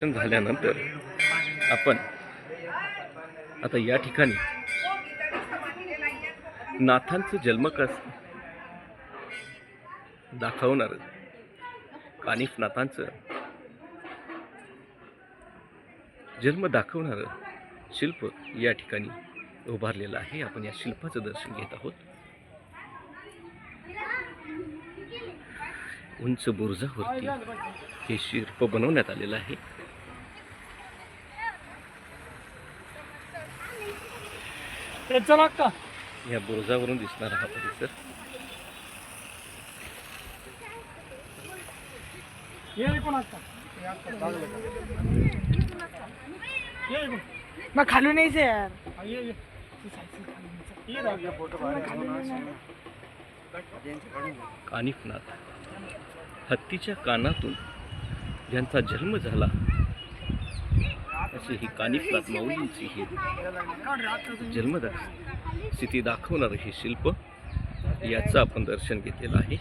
झाल्यानंतर आपण आता या ठिकाणी नाथांचं जन्मकस दाखवणार कानिफ नाथांचं जन्म दाखवणार शिल्प या ठिकाणी उभारलेलं आहे। आपण या शिल्पाचं दर्शन घेत आहोत। उंच बुरुजावरती हे शिल्प बनवण्यात आलेलं आहे। या बुरुजावरून दिसणारा हा परिसर खाली नहीं से यार कानिफनाथ हत्तीच्या कानातून ज्यांचा जन्म झाला अशी ही कानिफनाथ माऊलींची ही जन्मस्थिती दाखवणारं हे शिल्प याचं आपण दर्शन घेतलेलं आहे।